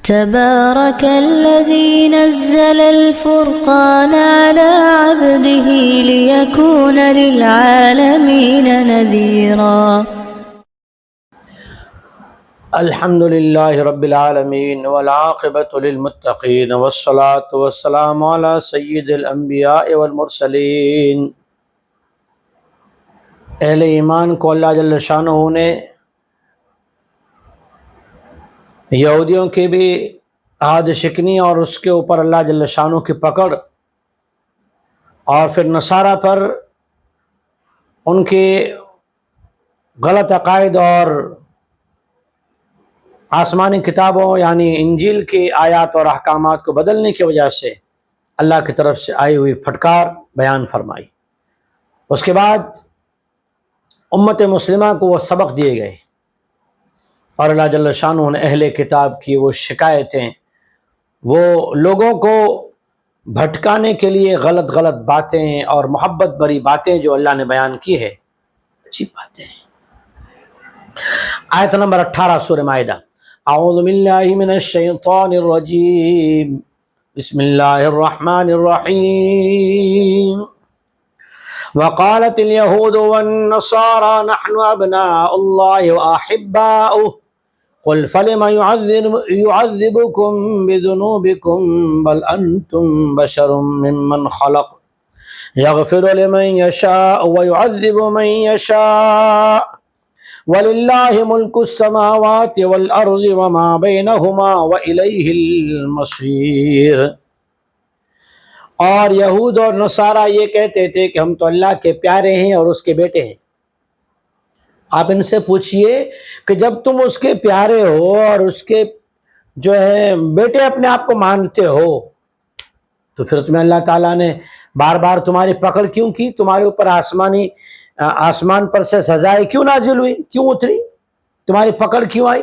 تبارك الذي نزل الفرقان على عبده ليكون للعالمين نذيرا. الحمد لله رب العالمين والعاقبة للمتقين والصلاة والسلام على سید الانبیاء والمرسلین۔ اہل ایمان کو اللہ جل شانہ نے یہودیوں کی بھی عہد شکنی اور اس کے اوپر اللہ جل شانہ کی پکڑ، اور پھر نصارہ پر ان کی غلط عقائد اور آسمانی کتابوں یعنی انجیل کی آیات اور احکامات کو بدلنے کی وجہ سے اللہ کی طرف سے آئی ہوئی پھٹکار بیان فرمائی۔ اس کے بعد امت مسلمہ کو وہ سبق دیے گئے، اور اللہ جل شانہ نے اہل کتاب کی وہ شکایتیں، وہ لوگوں کو بھٹکانے کے لیے غلط باتیں اور محبت بری باتیں جو اللہ نے بیان کی ہے، اچھی باتیں ہیں۔ آیت نمبر 18 سورہ مائدہ۔ اعوذ باللہ من الشیطان الرجیم، بسم اللہ الرحمن الرحیم۔ وقالت اليهود والنصارى نحن ابناء الله واحباؤه قل فلم يعذبكم بذنوبكم بل انتم بشر ممن خلق يغفر لمن يشاء ويعذب من يشاء وللہ ملک السماوات والارض وما بینہما والیہ المصیر۔ اور یہود اور نصارہ یہ کہتے تھے کہ ہم تو اللہ کے پیارے ہیں اور اس کے بیٹے ہیں۔ آپ ان سے پوچھئے کہ جب تم اس کے پیارے ہو اور اس کے بیٹے اپنے آپ کو مانتے ہو، تو پھر تمہیں اللہ تعالیٰ نے بار بار تمہاری پکڑ کیوں کی؟ تمہارے اوپر آسمان پر سے سزائیں کیوں نازل ہوئی، کیوں اتری، تمہاری پکڑ کیوں آئی؟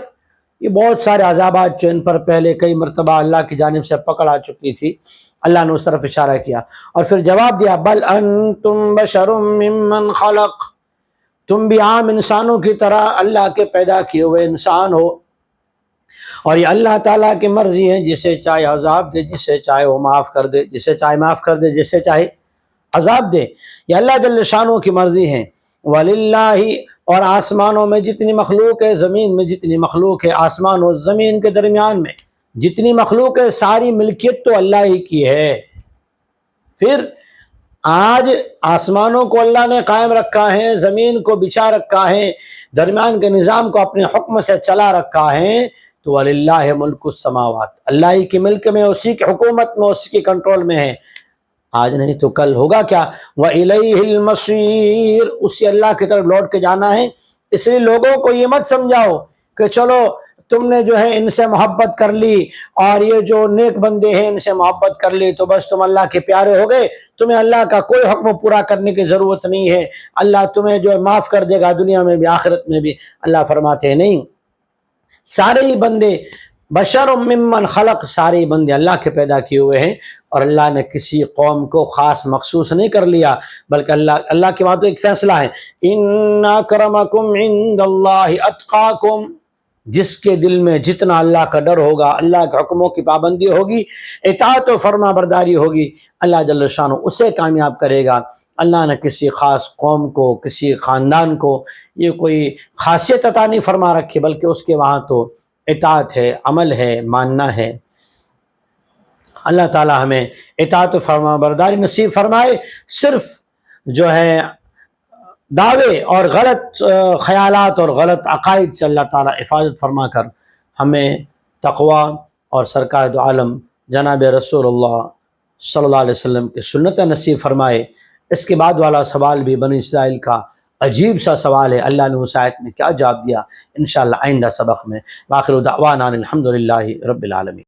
یہ بہت سارے عذابات جو ان پر پہلے کئی مرتبہ اللہ کی جانب سے پکڑ آ چکی تھی، اللہ نے اس طرف اشارہ کیا اور پھر جواب دیا، بل انتم بشر ممن خلق، تم بھی عام انسانوں کی طرح اللہ کے پیدا کیے ہوئے انسان ہو، اور یہ اللہ تعالیٰ کی مرضی ہے، جسے چاہے عذاب دے، جسے چاہے وہ معاف کر دے، جسے چاہے معاف کر دے، جسے چاہے عذاب دے، یہ اللہ جل شانہ کی مرضی ہے۔ وَلِلَّهِ، اور آسمانوں میں جتنی مخلوق ہے، زمین میں جتنی مخلوق ہے، آسمان و زمین کے درمیان میں جتنی مخلوق ہے، ساری ملکیت تو اللہ ہی کی ہے۔ پھر آج آسمانوں کو اللہ نے قائم رکھا ہے، زمین کو بچھا رکھا ہے، درمیان کے نظام کو اپنے حکم سے چلا رکھا ہے، تو وَلِلَّهِ مُلْكُ السَّمَاوَاتِ، اللہ ہی کی ملک میں، اسی کی حکومت میں، اسی کی کنٹرول میں ہے۔ آج نہیں تو کل ہوگا کیا؟ وَإِلَيْهِ الْمَصِيرُ، اسی اللہ کی طرف لوٹ کے جانا ہے۔ اس لیے لوگوں کو یہ مت سمجھاؤ کہ چلو تم نے ان سے محبت کر لی اور یہ جو نیک بندے ہیں ان سے محبت کر لی تو بس تم اللہ کے پیارے ہو گئے، تمہیں اللہ کا کوئی حکم پورا کرنے کی ضرورت نہیں ہے، اللہ تمہیں معاف کر دے گا دنیا میں بھی آخرت میں بھی۔ اللہ فرماتے ہیں نہیں، سارے ہی بندے بشر ممن خلق، سارے ہی بندے اللہ کے پیدا کیے ہوئے ہیں، اور اللہ نے کسی قوم کو خاص مخصوص نہیں کر لیا، بلکہ اللہ کے وہاں تو ایک فیصلہ ہے، ان اکرمکم عند اللہ اتقاکم، جس کے دل میں جتنا اللہ کا ڈر ہوگا، اللہ کے حکموں کی پابندی ہوگی، اطاعت و فرما برداری ہوگی، اللہ جل شانہ اسے کامیاب کرے گا۔ اللہ نے کسی خاص قوم کو، کسی خاندان کو یہ کوئی خاصیت عطا نہیں فرما رکھی، بلکہ اس کے وہاں تو اطاعت ہے، عمل ہے، ماننا ہے۔ اللہ تعالی ہمیں اطاعت و فرما برداری نصیب فرمائے، صرف دعوے اور غلط خیالات اور غلط عقائد سے اللہ تعالی حفاظت فرما کر ہمیں تقوی اور سرکار دو عالم جناب رسول اللہ صلی اللہ علیہ وسلم کی سنت نصیب فرمائے۔ اس کے بعد والا سوال بھی بنی اسرائیل کا عجیب سا سوال ہے، اللہ نے اس آیت میں کیا جواب دیا، انشاءاللہ آئندہ سبق میں۔ وآخر دعوانا الحمدللہ رب العالمین۔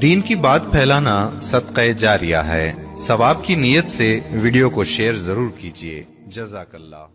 دین کی بات پھیلانا صدقہ جاریہ ہے، ثواب کی نیت سے ویڈیو کو شیئر ضرور کیجیے۔ جزاک اللہ۔